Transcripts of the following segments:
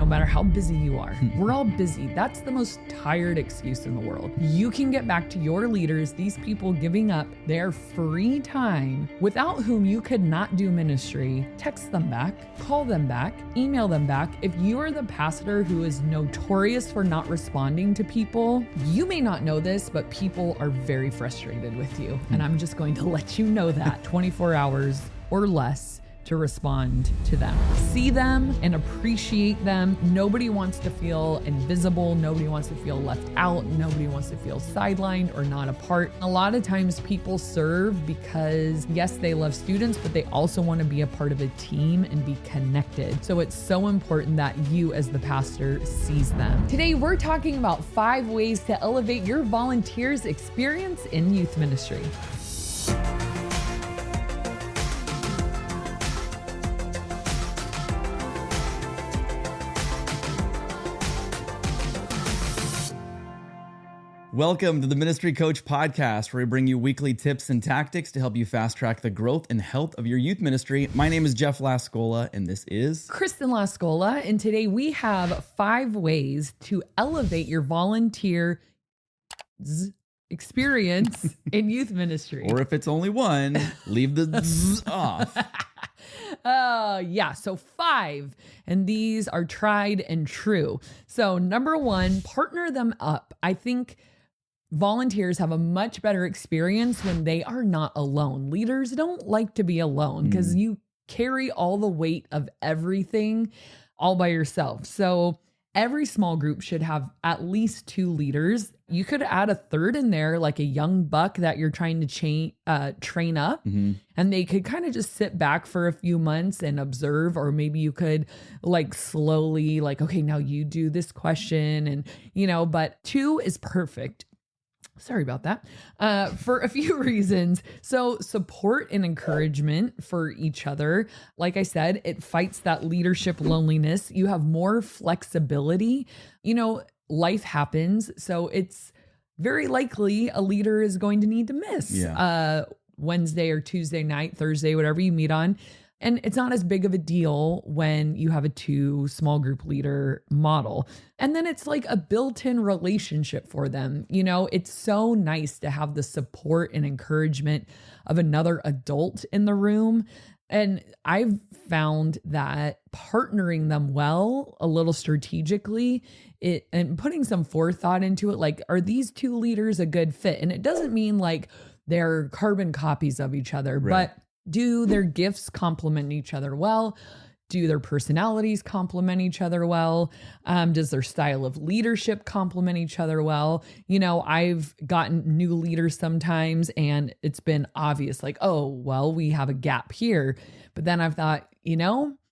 no matter how busy you are. We're all busy. That's the most tired excuse in the world. You can get back to your leaders, these people giving up their free time without whom you could not do ministry. Text them back, call them back, email them back. If you are the pastor who is notorious for not responding to people, you may not know this, but people are very frustrated with you. And I'm just going to let you know that 24 hours or less to respond to them. See them and appreciate them. Nobody wants to feel invisible. Nobody wants to feel left out. Nobody wants to feel sidelined or not a part. A lot of times people serve because yes, they love students, but they also want to be a part of a team and be connected. So it's so important that you as the pastor sees them. Today, we're talking about 5 ways to elevate your volunteers' experience in youth ministry. Welcome to the Ministry Coach Podcast, where we bring you weekly tips and tactics to help you fast track the growth and health of your youth ministry. My name is Jeff Lascola, and this is Kristen Lascola, and today we have 5 ways to elevate your volunteer experience in youth ministry. Or if it's only one, leave the zzz off. So 5, and these are tried and true. So number 1, partner them up. I think volunteers have a much better experience when they are not alone. Leaders don't like to be alone because you carry all the weight of everything all by yourself. So every small group should have at least 2 leaders. You could add a third in there, like a young buck that you're trying to train up, and they could kind of just sit back for a few months and observe, or maybe you could slowly okay, now you do this question, and but 2 is perfect. Sorry about that. For a few reasons. So support and encouragement for each other. Like I said, it fights that leadership loneliness. You have more flexibility. Life happens. So it's very likely a leader is going to need to miss Wednesday or Tuesday night, Thursday, whatever you meet on. And it's not as big of a deal when you have a 2 small group leader model. And then it's like a built-in relationship for them. It's so nice to have the support and encouragement of another adult in the room. And I've found that partnering them well, a little strategically, and putting some forethought into it, are these 2 leaders a good fit? And it doesn't mean they're carbon copies of each other, right. But do their gifts complement each other well? Do their personalities complement each other well? Does their style of leadership complement each other well? I've gotten new leaders sometimes and it's been obvious, we have a gap here. But then I've thought,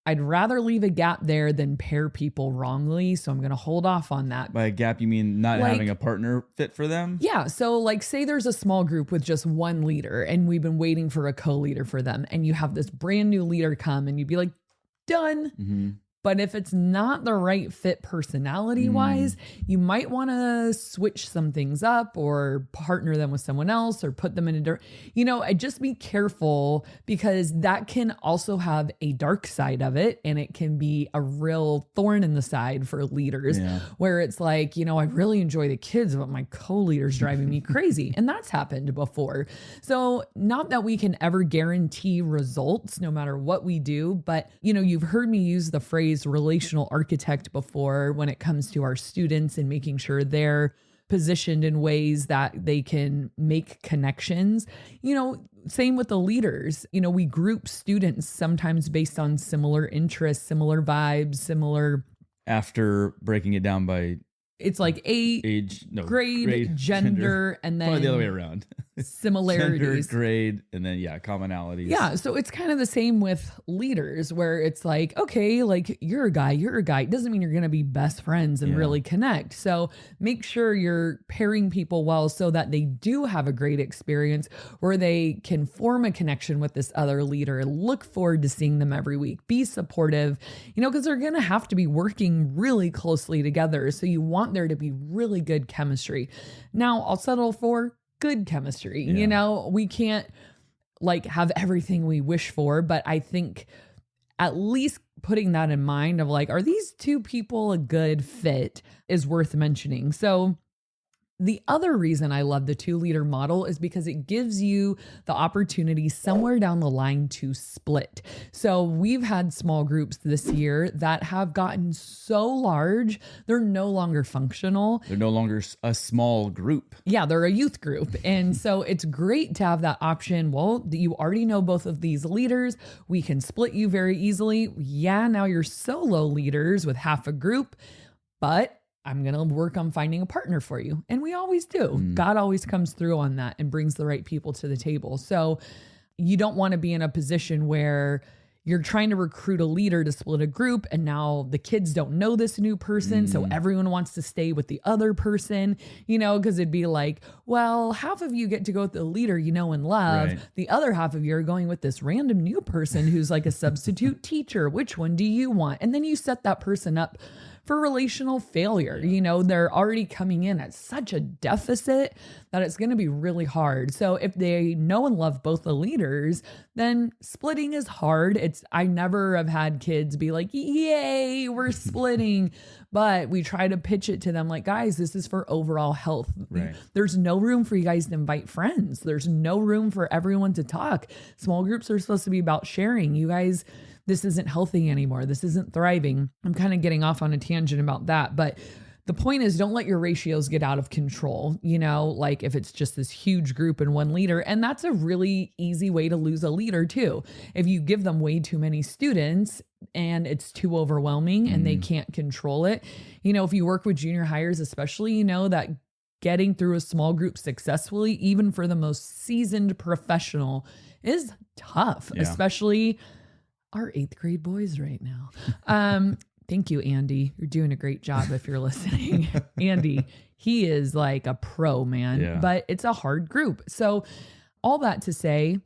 I'd rather leave a gap there than pair people wrongly. So I'm going to hold off on that. By a gap, you mean not having a partner fit for them? Yeah. So say there's a small group with just one leader and we've been waiting for a co-leader for them. And you have this brand new leader come and you'd be like, done. Mm-hmm. But if it's not the right fit personality wise, you might want to switch some things up or partner them with someone else or put them in a just be careful, because that can also have a dark side of it. And it can be a real thorn in the side for leaders where it's I really enjoy the kids, but my co-leader's driving me crazy. And that's happened before. So not that we can ever guarantee results no matter what we do, but you've heard me use the phrase relational architect before when it comes to our students and making sure they're positioned in ways that they can make connections. Same with the leaders. We group students sometimes based on similar interests, similar vibes, similar. After breaking it down by it's age, grade, gender, and then probably the other way around. Similarities. Gender, grade, and then commonalities. Yeah, so it's kind of the same with leaders where it's okay, you're a guy. It doesn't mean you're going to be best friends and really connect. So make sure you're pairing people well so that they do have a great experience where they can form a connection with this other leader. Look forward to seeing them every week. Be supportive, because they're going to have to be working really closely together. So you want there to be really good chemistry. Now, I'll settle for good chemistry. We can't have everything we wish for, but I think at least putting that in mind of like, are these two people a good fit is worth mentioning. So the other reason I love the 2-leader model is because it gives you the opportunity somewhere down the line to split. So we've had small groups this year that have gotten so large, they're no longer functional. They're no longer a small group. Yeah, they're a youth group. And so it's great to have that option. Well, you already know both of these leaders. We can split you very easily. Yeah, now you're solo leaders with half a group, but I'm going to work on finding a partner for you. And we always do. God always comes through on that and brings the right people to the table. So you don't want to be in a position where you're trying to recruit a leader to split a group and now the kids don't know this new person. So everyone wants to stay with the other person, because it'd be like, well, half of you get to go with the leader you know and love. Right. The other half of you are going with this random new person who's like a substitute teacher. Which one do you want? And then you set that person up for relational failure. They're already coming in at such a deficit that it's going to be really hard. So if they know and love both the leaders, then splitting is hard. I never have had kids be like, yay, we're splitting. But we try to pitch it to them like, guys, this is for overall health. Right. There's no room for you guys to invite friends. There's no room for everyone to talk. Small groups are supposed to be about sharing. You guys, this isn't healthy anymore. This isn't thriving. I'm kind of getting off on a tangent about that. But the point is, don't let your ratios get out of control. Like if it's just this huge group and one leader, and that's a really easy way to lose a leader too. If you give them way too many students and it's too overwhelming and they can't control it. If you work with junior hires, especially, that getting through a small group successfully, even for the most seasoned professional, is tough, especially our 8th grade boys right now. Thank you, Andy. You're doing a great job if you're listening. Andy, he is like a pro, man, but it's a hard group. So all that to say,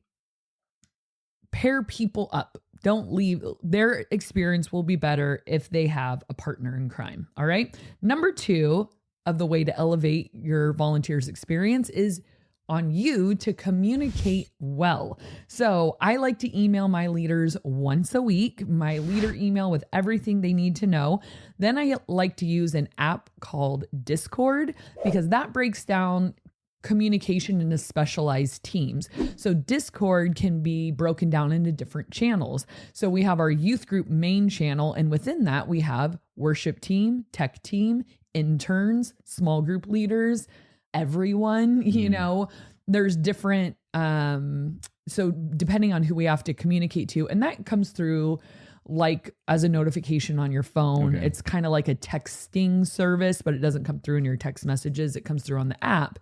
pair people up. Don't leave. Their experience will be better if they have a partner in crime. All right. Number 2 of the way to elevate your volunteers' experience is on you to communicate well. So I like to email my leaders once a week, my leader email with everything they need to know. Then I like to use an app called Discord because that breaks down communication into specialized teams. So Discord can be broken down into different channels. So we have our youth group main channel, and within that we have worship team, tech team, interns, small group leaders, everyone, there's different, so depending on who we have to communicate to, and that comes through like as a notification on your phone. Okay. It's kind of like a texting service, but it doesn't come through in your text messages. It comes through on the app,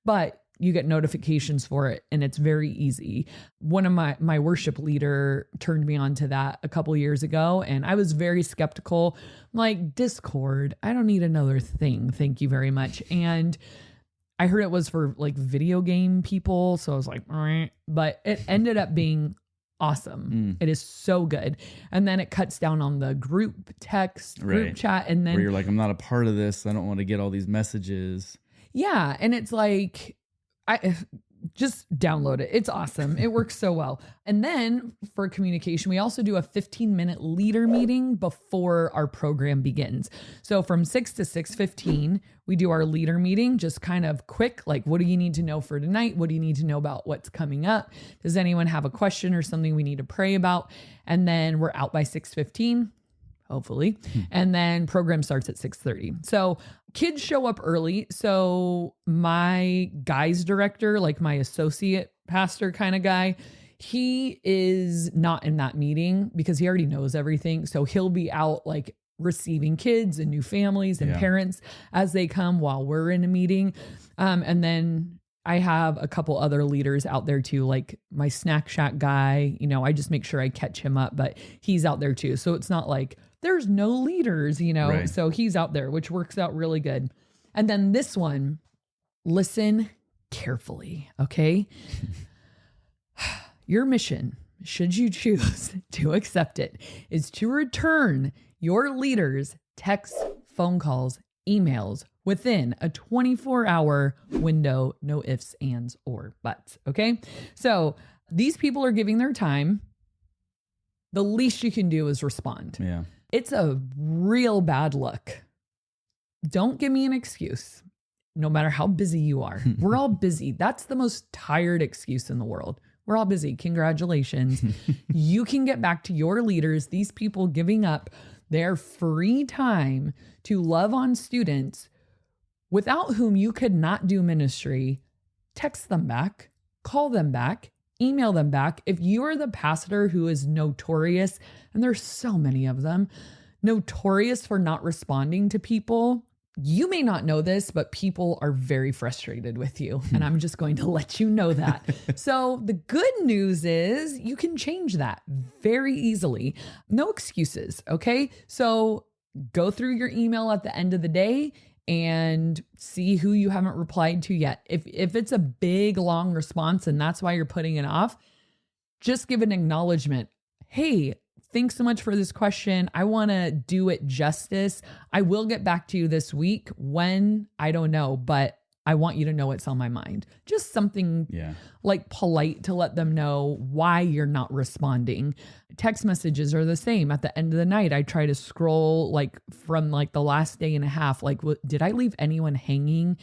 but you get notifications for it and it's very easy. One of my worship leader turned me on to that a couple years ago and I was very skeptical. I'm like, Discord, I don't need another thing. Thank you very much. And I heard it was for like video game people. So I was like, but it ended up being awesome. It is so good. And then it cuts down on the group text, group chat. And then where you're like, I'm not a part of this. I don't want to get all these messages. Yeah. And it's like, I just download it. It's awesome. It works so well. And then for communication, we also do a 15-minute leader meeting before our program begins. So from 6 to 6:15, we do our leader meeting, just kind of quick, like, what do you need to know for tonight? What do you need to know about what's coming up? Does anyone have a question or something we need to pray about? And then we're out by 6:15. Hopefully. And then program starts at 6:30. So kids show up early. So my guys director, like my associate pastor kind of guy, he is not in that meeting because he already knows everything. So he'll be out like receiving kids and new families and parents as they come while we're in a meeting. And then I have a couple other leaders out there too, like my snack shack guy, I just make sure I catch him up, but he's out there too. So it's not like there's no leaders, Right. So he's out there, which works out really good. And then this one, listen carefully. Okay. Your mission, should you choose to accept it, is to return your leaders' texts, phone calls, emails within a 24-hour window, no ifs, ands, or buts. Okay. So these people are giving their time. the least you can do is respond. Yeah. It's a real bad look. Don't give me an excuse, no matter how busy you are. We're all busy. That's the most tired excuse in the world. We're all busy. Congratulations. You can get back to your leaders, these people giving up their free time to love on students without whom you could not do ministry. Text them back, call them back, email them back. If you are the pastor who is notorious, and there's so many of them, notorious for not responding to people, you may not know this, but people are very frustrated with you. And I'm just going to let you know that. So the good news is you can change that very easily. No excuses. Okay. So go through your email at the end of the day and see who you haven't replied to yet. If it's a big, long response and that's why you're putting it off, just give an acknowledgement. Hey, thanks so much for this question. I want to do it justice. I will get back to you this week. When, I don't know, but I want you to know it's on my mind. Just something like polite to let them know why you're not responding. Text messages are the same. At the end of the night, I try to scroll like from like the last day and a half. Like, did I leave anyone hanging?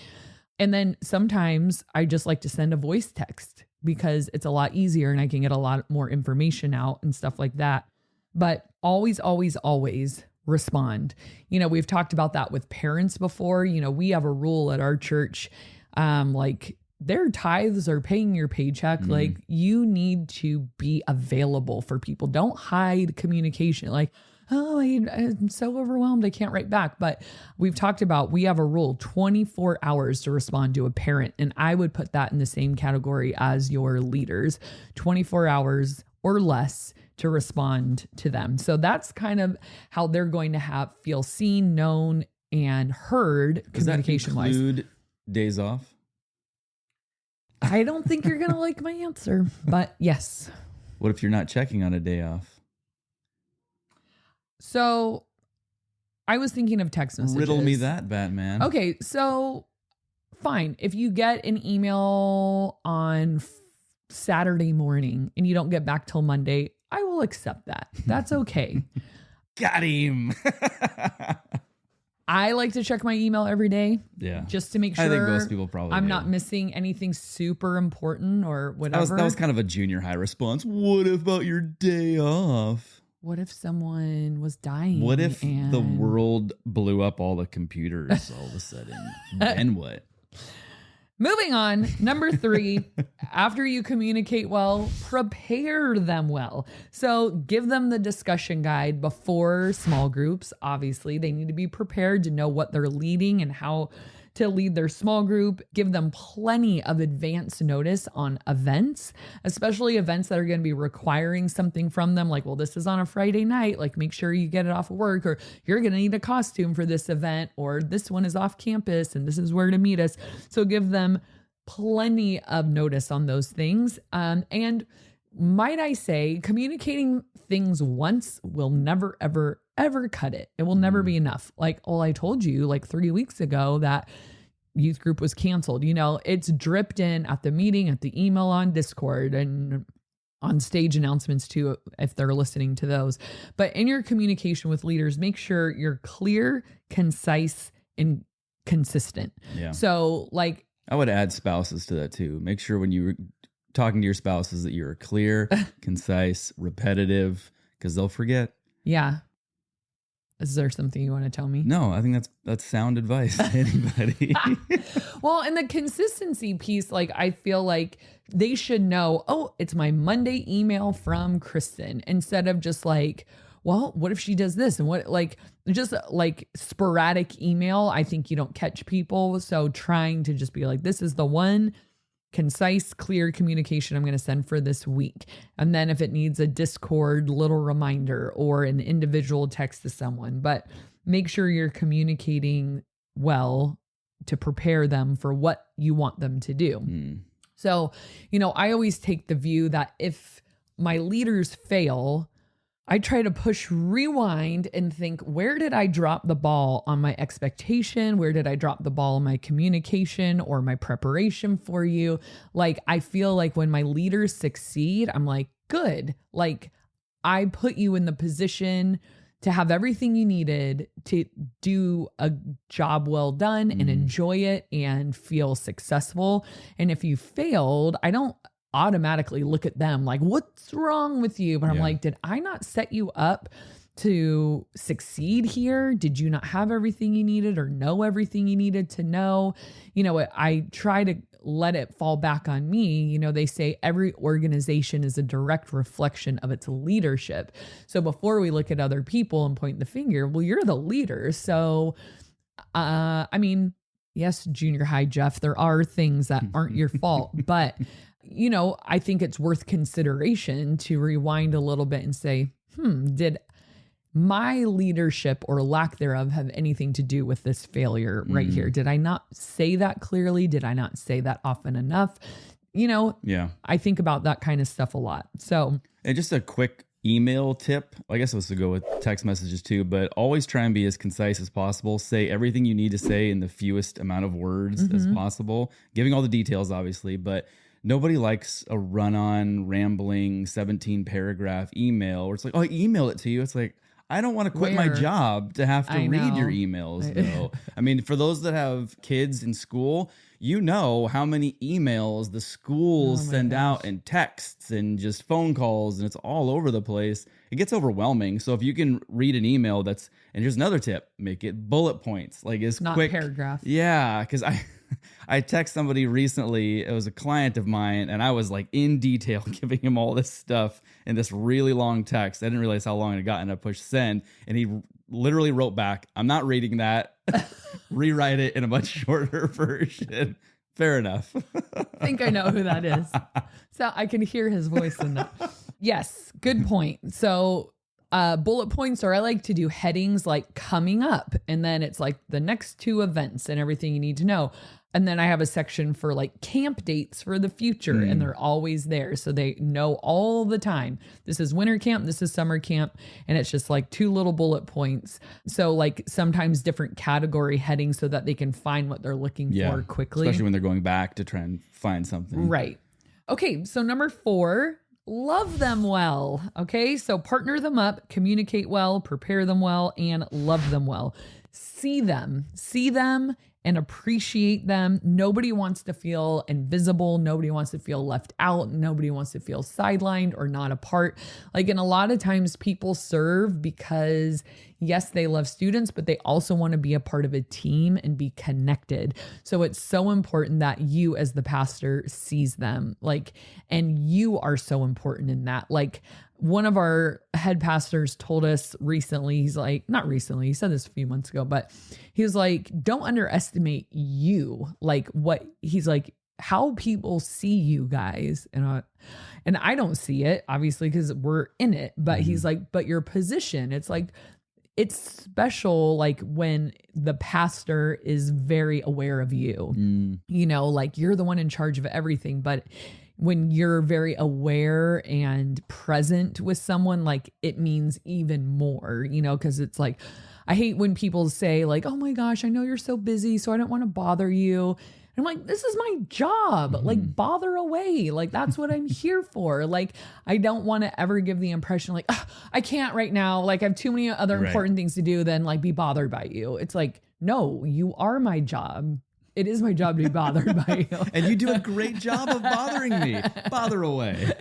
And then sometimes I just like to send a voice text because it's a lot easier and I can get a lot more information out and stuff like that. But always, always, always respond. You know, we've talked about that with parents before. You know, we have a rule at our church, like their tithes are paying your paycheck. Like you need to be available for people. Don't hide communication. Like, oh, I'm so overwhelmed, I can't write back. But we've talked about, we have a rule, 24 hours to respond to a parent. And I would put that in the same category as your leaders, 24 hours or less to respond to them. So that's kind of how they're going to feel seen, known, and heard communication wise. Does that include days off? I don't think you're going to like my answer, but yes. What if you're not checking on a day off? So I was thinking of text messages. Riddle me that, Batman. Okay, so fine. If you get an email on Saturday morning and you don't get back till Monday, I will accept that. That's okay. Got him. I like to check my email every day. Yeah. Just to make sure I think most people probably I'm do. not missing anything super important or whatever. That was kind of a junior high response. What about your day off? What if someone was dying? What if the world blew up all the computers all of a sudden? Then what? Moving on, number 3, after you communicate well, prepare them well. So give them the discussion guide before small groups. Obviously, they need to be prepared to know what they're leading and how to lead their small group. Give them plenty of advance notice on events, especially events that are going to be requiring something from them. Like, well, this is on a Friday night. Like, make sure you get it off of work, or you're going to need a costume for this event, or this one is off campus and this is where to meet us. So give them plenty of notice on those things. And might I say, communicating things once will never, ever, ever cut it. It will never be enough. Like, oh, I told you like 3 weeks ago that youth group was canceled. You know, it's dripped in at the meeting, at the email on Discord, and on stage announcements too, if they're listening to those. But in your communication with leaders, make sure you're clear, concise, and consistent. Yeah. So like, I would add spouses to that too. Make sure when you're talking to your spouses that you're clear, concise, repetitive, because they'll forget. Yeah. Is there something you want to tell me? No, I think that's sound advice to anybody. Well, and the consistency piece, like I feel like they should know, oh, it's my Monday email from Kristen, instead of just like, well, what if she does this? And what, like, just like sporadic email. I think you don't catch people. So trying to just be like, this is the one concise, clear communication I'm going to send for this week. And then if it needs a Discord little reminder or an individual text to someone, but make sure you're communicating well to prepare them for what you want them to do. So, you know, I always take the view that if my leaders fail, I try to push rewind and think, where did I drop the ball on my expectation? Where did I drop the ball on my communication or my preparation for you? Like, I feel like when my leaders succeed, I'm like, good. Like, I put you in the position to have everything you needed to do a job well done and enjoy it and feel successful. And if you failed, I don't automatically look at them like, what's wrong with you? But I'm like, did I not set you up to succeed here? Did you not have everything you needed or know everything you needed to know? I try to let it fall back on me. They say every organization is a direct reflection of its leadership. So before we look at other people and point the finger, well, you're the leader. So, yes, junior high Jeff, there are things that aren't your fault, but I think it's worth consideration to rewind a little bit and say, did my leadership or lack thereof have anything to do with this failure right here? Did I not say that clearly? Did I not say that often enough? I think about that kind of stuff a lot. So, and just a quick email tip, I guess it was to go with text messages too, but always try and be as concise as possible. Say everything you need to say in the fewest amount of words as possible, giving all the details, obviously, but nobody likes a run-on, rambling 17 paragraph email where it's like, oh, I emailed it to you. It's like, I don't want to quit my job to have to read your emails, though. I mean, for those that have kids in school, how many emails the schools send out and texts and just phone calls, and it's all over the place. It gets overwhelming. So if you can read an email and here's another tip, make it bullet points, like it's not quick. Paragraph. Yeah, because I text somebody recently, it was a client of mine, and I was like in detail giving him all this stuff in this really long text. I didn't realize how long it got, and I pushed send, and he literally wrote back, I'm not reading that. Rewrite it in a much shorter version. Fair enough. I think I know who that is. So I can hear his voice in that. Yes, good point. So bullet points, or I like to do headings like coming up, and then it's like the next 2 events and everything you need to know. And then I have a section for like camp dates for the future, and they're always there. So they know all the time, this is winter camp, this is summer camp. And it's just like 2 little bullet points. So like sometimes different category headings so that they can find what they're looking for quickly. Especially when they're going back to try and find something. Right. Okay. So number 4, love them well. Okay. So partner them up, communicate well, prepare them well, and love them well. See them and appreciate them. Nobody wants to feel invisible. Nobody wants to feel left out. Nobody wants to feel sidelined or not a part. And a lot of times people serve because yes, they love students, but they also want to be a part of a team and be connected. So it's so important that you as the pastor sees them, and you are so important in that. One of our head pastors told us recently, he's like, not recently, he said this a few months ago, but he was like, don't underestimate you. He's like, how people see you guys. And I don't see it, obviously, because we're in it. But he's like, but your position, it's like, it's special, when the pastor is very aware of you, you're the one in charge of everything. But when you're very aware and present with someone, it means even more, because it's like, I hate when people say oh my gosh, I know you're so busy, so I don't want to bother you. I'm like, this is my job. Bother away. That's what I'm here for. I don't want to ever give the impression I can't right now. I have too many other important things to do than be bothered by you. It's no, you are my job. It is my job to be bothered by you. And you do a great job of bothering me. Bother away.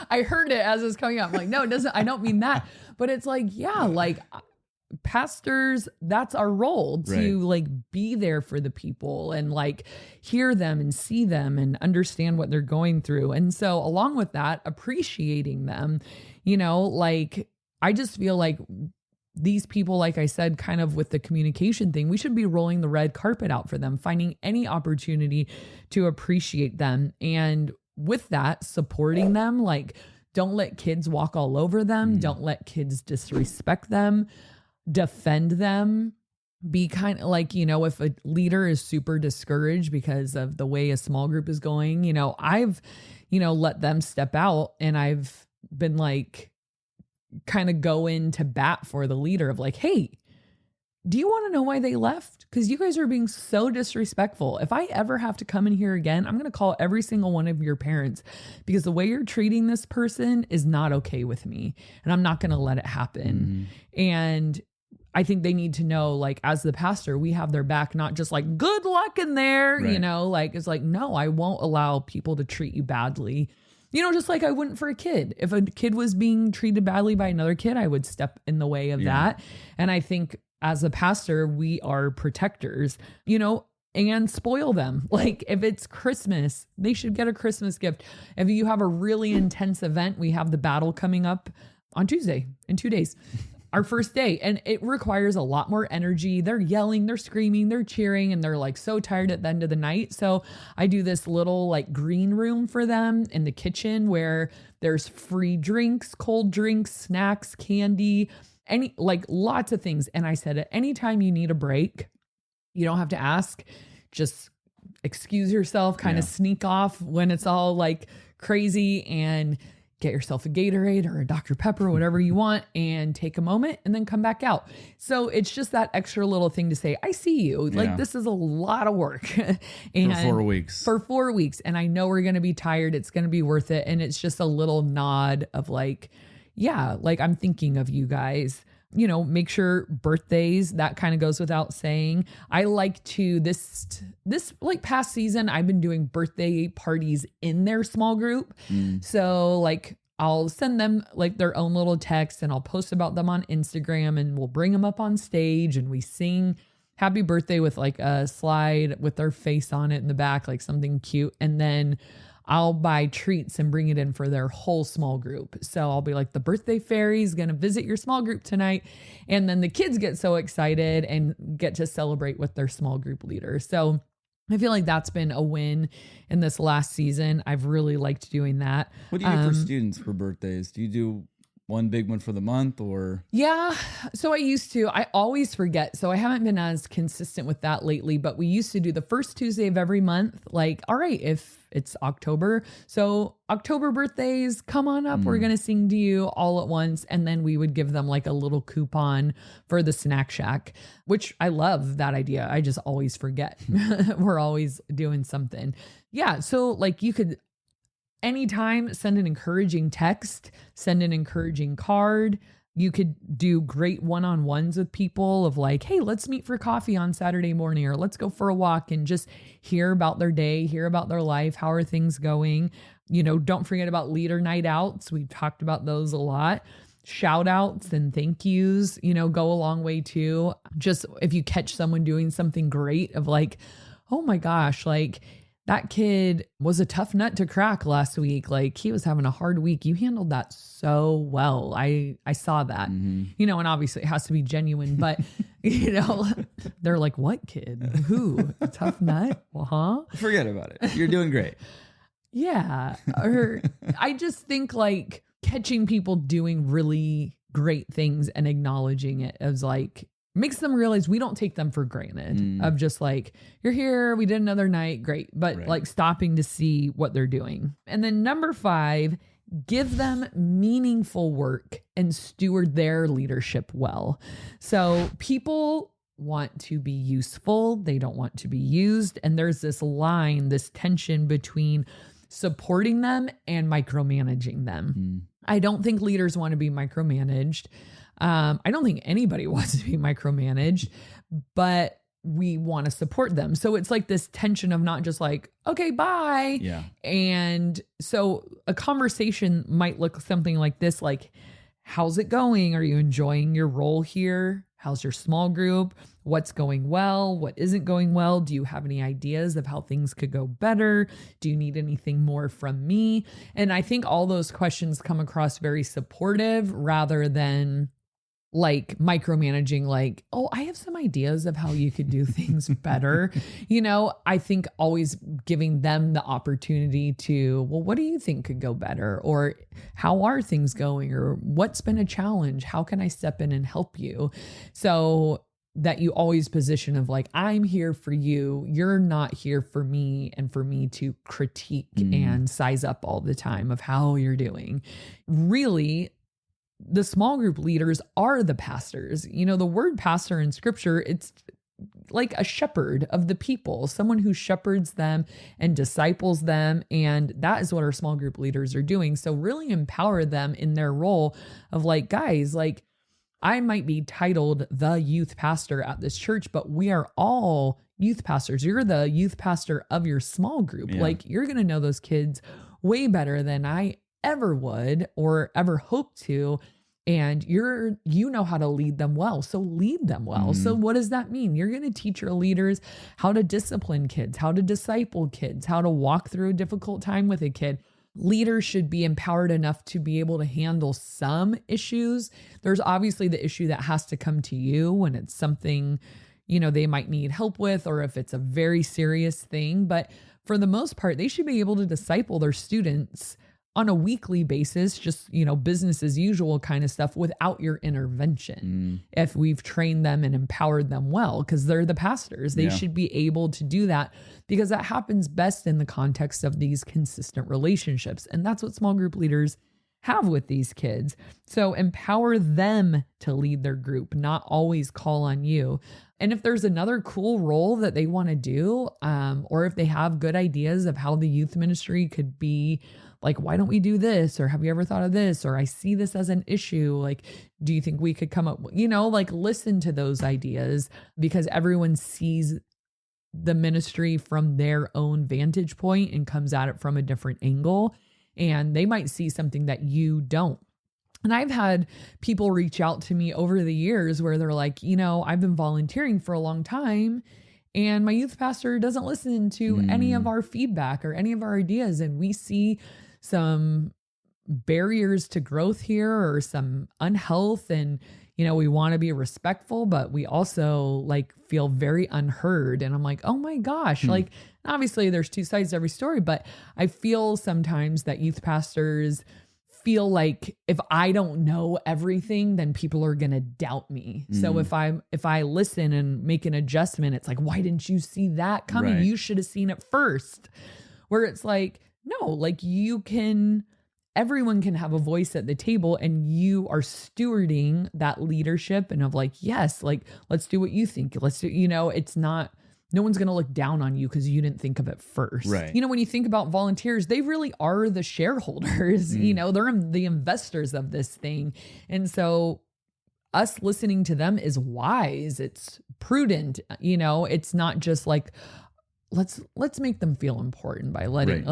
I heard it as it was coming up. I'm like, no, it doesn't. I don't mean that. But it's pastors, that's our role, to be there for the people and hear them and see them and understand what they're going through. And so along with that, appreciating them, I just feel these people, like I said, kind of with the communication thing, we should be rolling the red carpet out for them, finding any opportunity to appreciate them. And with that, supporting them, don't let kids walk all over them. Don't let kids disrespect them. Defend them. Be kind of if a leader is super discouraged because of the way a small group is going, I've, let them step out, and I've been kind of go into bat for the leader of hey, do you want to know why they left? Because you guys are being so disrespectful. If I ever have to come in here again, I'm going to call every single one of your parents because the way you're treating this person is not okay with me. And I'm not going to let it happen. And I think they need to know, like, as the pastor, we have their back, not just like, good luck in there, Right. you know, like, it's like, no, I won't allow people to treat you badly. You know, just like I wouldn't for a kid. If a kid was being treated badly by another kid, I would step in the way of that. And I think as a pastor, we are protectors, you know, and spoil them. Like if it's Christmas, they should get a Christmas gift. If you have a really intense event, we have the battle coming up on Tuesday in 2 days. Our first day, and it requires a lot more energy. They're yelling, they're screaming, they're cheering, and they're like so tired at the end of the night. So I do this little like green room for them in the kitchen where there's free drinks, cold drinks, snacks, candy, any like lots of things. And I said, at any time you need a break, you don't have to ask, just excuse yourself, kind of sneak off when it's all like crazy and get yourself a Gatorade or a Dr. Pepper, whatever you want, and take a moment and then come back out. So it's just that extra little thing to say, I see you. Like this is a lot of work. And for 4 weeks. For 4 weeks. And I know we're going to be tired. It's going to be worth it. And it's just a little nod of like, yeah, like I'm thinking of you guys. You know, make sure birthdays, that kind of goes without saying. I like to this like past season, I've been doing birthday parties in their small group. So like I'll send them like their own little text and I'll post about them on Instagram and we'll bring them up on stage and we sing happy birthday with like a slide with their face on it in the back, like something cute. And then I'll buy treats and bring it in for their whole small group. So I'll be like, the birthday fairy is going to visit your small group tonight. And then the kids get so excited and get to celebrate with their small group leader. So I feel like that's been a win in this last season. I've really liked doing that. What do you do for students for birthdays? Do you do one big one for the month or? Yeah. So I used to, I always forget. So I haven't been as consistent with that lately, but we used to do the first Tuesday of every month. Like, all right, if it's October, so October birthdays, come on up. We're going to sing to you all at once. And then we would give them like a little coupon for the snack shack, which I love that idea. I just always forget. We're always doing something. Yeah. So like you could, anytime, send an encouraging text, send an encouraging card. You could do great one-on-ones with people of like, hey, let's meet for coffee on Saturday morning, or let's go for a walk and just hear about their day, hear about their life. How are things going? You know, don't forget about leader night outs. We've talked about those a lot. Shout outs and thank yous, you know, go a long way too. Just if you catch someone doing something great of like, oh my gosh, like, that kid was a tough nut to crack last week. Like he was having a hard week. You handled that so well. I saw that, you know, and obviously it has to be genuine, but you know, they're like, what kid? Who? A tough nut? Well, huh? Forget about it. You're doing great. Yeah. Or I just think like catching people doing really great things and acknowledging it as like, makes them realize we don't take them for granted of just like, you're here, we did another night, great. But like stopping to see what they're doing. And then number 5, give them meaningful work and steward their leadership well. So people want to be useful. They don't want to be used. And there's this line, this tension between supporting them and micromanaging them. I don't think leaders want to be micromanaged. I don't think anybody wants to be micromanaged, but we want to support them. So it's like this tension of not just like, okay, bye. Yeah. And so a conversation might look something like this, like, how's it going? Are you enjoying your role here? How's your small group? What's going well? What isn't going well? Do you have any ideas of how things could go better? Do you need anything more from me? And I think all those questions come across very supportive rather than like micromanaging, like, oh, I have some ideas of how you could do things better. You know, I think always giving them the opportunity to, well, what do you think could go better? Or how are things going? Or what's been a challenge? How can I step in and help you? So that you always position of like, I'm here for you. You're not here for me and for me to critique and size up all the time of how you're doing. Really, the small group leaders are the pastors. You know, the word pastor in scripture, it's like a shepherd of the people, someone who shepherds them and disciples them. And that is what our small group leaders are doing. So really empower them in their role of like, guys, like I might be titled the youth pastor at this church, but we are all youth pastors. You're the youth pastor of your small group. Yeah. Like you're going to know those kids way better than I ever would or ever hope to. And you know how to lead them well. So lead them well. So what does that mean? You're going to teach your leaders how to discipline kids, how to disciple kids, how to walk through a difficult time with a kid. Leaders should be empowered enough to be able to handle some issues. There's obviously the issue that has to come to you when it's something, you know, they might need help with, or if it's a very serious thing. But for the most part, they should be able to disciple their students on a weekly basis, just, you know, business as usual kind of stuff without your intervention. If we've trained them and empowered them well, because they're the pastors, they should be able to do that because that happens best in the context of these consistent relationships. And that's what small group leaders have with these kids. So empower them to lead their group, not always call on you. And if there's another cool role that they want to do, or if they have good ideas of how the youth ministry could be, like, why don't we do this? Or have you ever thought of this? Or I see this as an issue. Like, do you think we could come up, you know, like listen to those ideas because everyone sees the ministry from their own vantage point and comes at it from a different angle. And they might see something that you don't. And I've had people reach out to me over the years where they're like, you know, I've been volunteering for a long time and my youth pastor doesn't listen to any of our feedback or any of our ideas. And we see some barriers to growth here or some unhealth. And, you know, we want to be respectful, but we also like feel very unheard. And I'm like, oh my gosh, like obviously there's two sides to every story, but I feel sometimes that youth pastors feel like if I don't know everything, then people are going to doubt me. So if I listen and make an adjustment, it's like, why didn't you see that coming? Right. You should have seen it first. Where it's like, no, like everyone can have a voice at the table and you are stewarding that leadership and of like, yes, like, let's do what you think. Let's do, you know, it's not, no one's going to look down on you because you didn't think of it first. Right. You know, when you think about volunteers, they really are the shareholders, you know, they're the investors of this thing. And so us listening to them is wise. It's prudent. You know, it's not just like, let's make them feel important by letting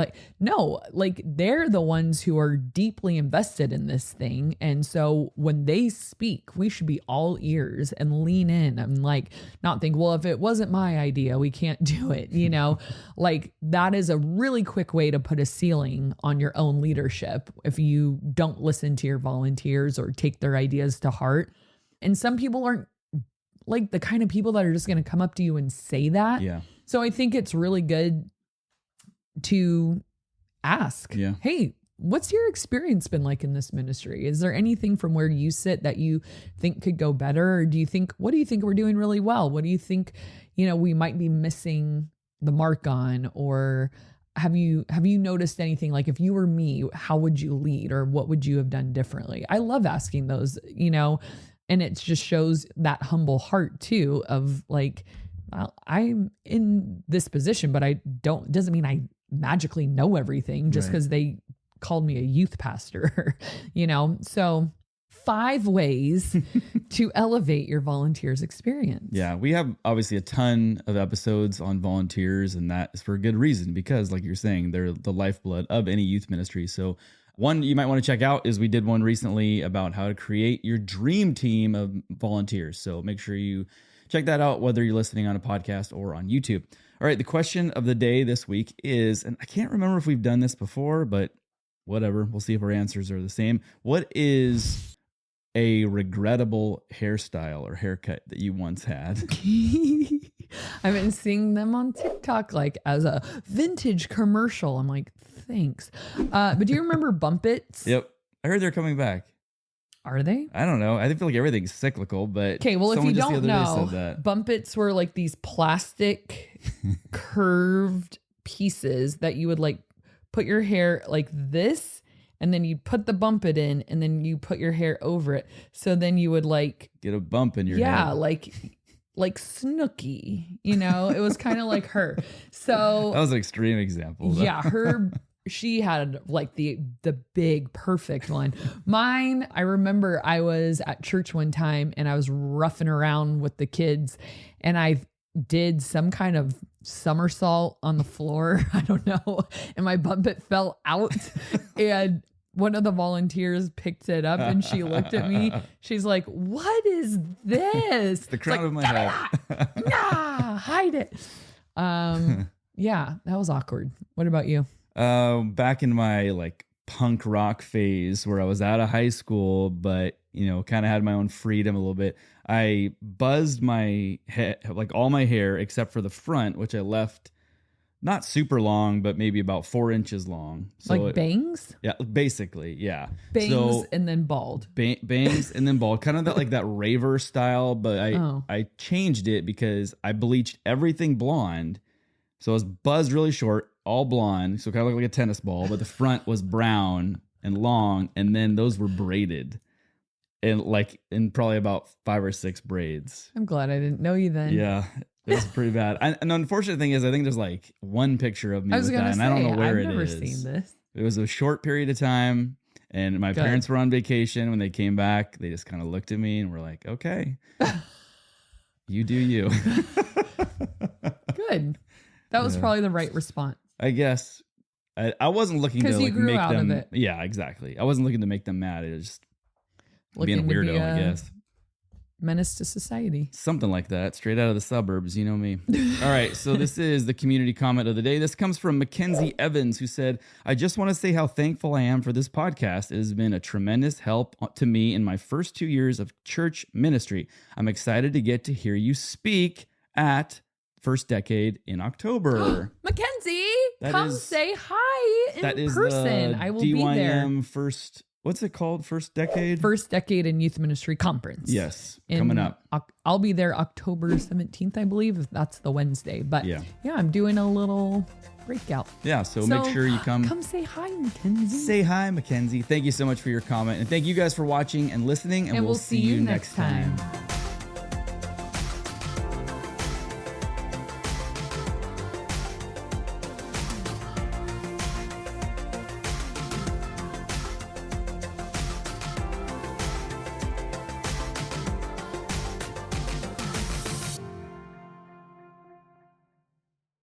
they're the ones who are deeply invested in this thing. And so when they speak, we should be all ears and lean in and like not think, well, if it wasn't my idea, we can't do it. You know, like that is a really quick way to put a ceiling on your own leadership if you don't listen to your volunteers or take their ideas to heart. And some people aren't like the kind of people that are just going to come up to you and say that. Yeah. So I think it's really good to ask, hey, what's your experience been like in this ministry? Is there anything from where you sit that you think could go better? Or what do you think we're doing really well? What do you think, you know, we might be missing the mark on? Or have you noticed anything like if you were me, how would you lead or what would you have done differently? I love asking those, you know, and it just shows that humble heart too of like, well, I'm in this position, but doesn't mean I magically know everything just because they called me a youth pastor, you know? So 5 ways to elevate your volunteers experience. Yeah. We have obviously a ton of episodes on volunteers, and that is for a good reason because like you're saying, they're the lifeblood of any youth ministry. So one you might want to check out is we did one recently about how to create your dream team of volunteers. So make sure you check that out, whether you're listening on a podcast or on YouTube. All right, the question of the day this week is, and I can't remember if we've done this before, but whatever. We'll see if our answers are the same. What is a regrettable hairstyle or haircut that you once had? I've been seeing them on TikTok like as a vintage commercial. I'm like, thanks. But do you remember Bump Its? Yep. I heard they're coming back. Are they? I don't know. I feel like everything's cyclical, but okay. Well, if you don't know, said that. Bump Its were like these plastic curved pieces that you would like put your hair like this, and then you put the bump it in, and then you put your hair over it. So then you would like Get a bump in your head. yeah, like Snooki, you know, it was kind of like her. So That was an extreme example. Though. yeah, she had like the big perfect one. Mine, I remember I was at church one time and I was roughing around with the kids, and I did some kind of somersault on the floor. I don't know. And my bumpet fell out, and one of the volunteers picked it up and she looked at me. She's like, "What is this?" The crown of my head. Nah, hide it. Yeah, that was awkward. What about you? Back in my like punk rock phase where I was out of high school, but you know, kind of had my own freedom a little bit. I buzzed my head, like all my hair except for the front, which I left not super long, but maybe about 4 inches long. So Like bangs? Yeah, basically, yeah. Bangs and then bald. Bangs and then bald, kind of that like that raver style. But I changed it because I bleached everything blonde, so I was buzzed really short, all blonde, so kind of looked like a tennis ball. But the front was brown and long, and then those were braided, and like in probably about 5 or 6 braids. I'm glad I didn't know you then. Yeah. It was pretty bad. And the unfortunate thing is, I think there's like one picture of me with that, and I don't know where it is. I've never seen this. It was a short period of time, and my parents were on vacation. When they came back, they just kind of looked at me and were like, "Okay, you do you." Good. That was probably the right response. I guess I wasn't looking to like make them. Of it. Yeah, exactly. I wasn't looking to make them mad. It was just being a Looking to weirdo, be I guess. Menace to society. Something like that, straight out of the suburbs, you know me. All right, so this is the community comment of the day. This comes from Mackenzie Evans, who said, "I just want to say how thankful I am for this podcast. It has been a tremendous help to me in my first 2 years of church ministry. I'm excited to get to hear you speak at First Decade in October." Mackenzie, That come is- say hi in That is person. the I will be there. DYM first, what's it called? First Decade? First Decade in Youth Ministry Conference. Yes, coming up. I'll be there October 17th, I believe, if that's the Wednesday. But yeah, I'm doing a little breakout. Yeah, so make sure you come. Come say hi, Mackenzie. Say hi, Mackenzie. Thank you so much for your comment. And thank you guys for watching and listening. And we'll see you next time.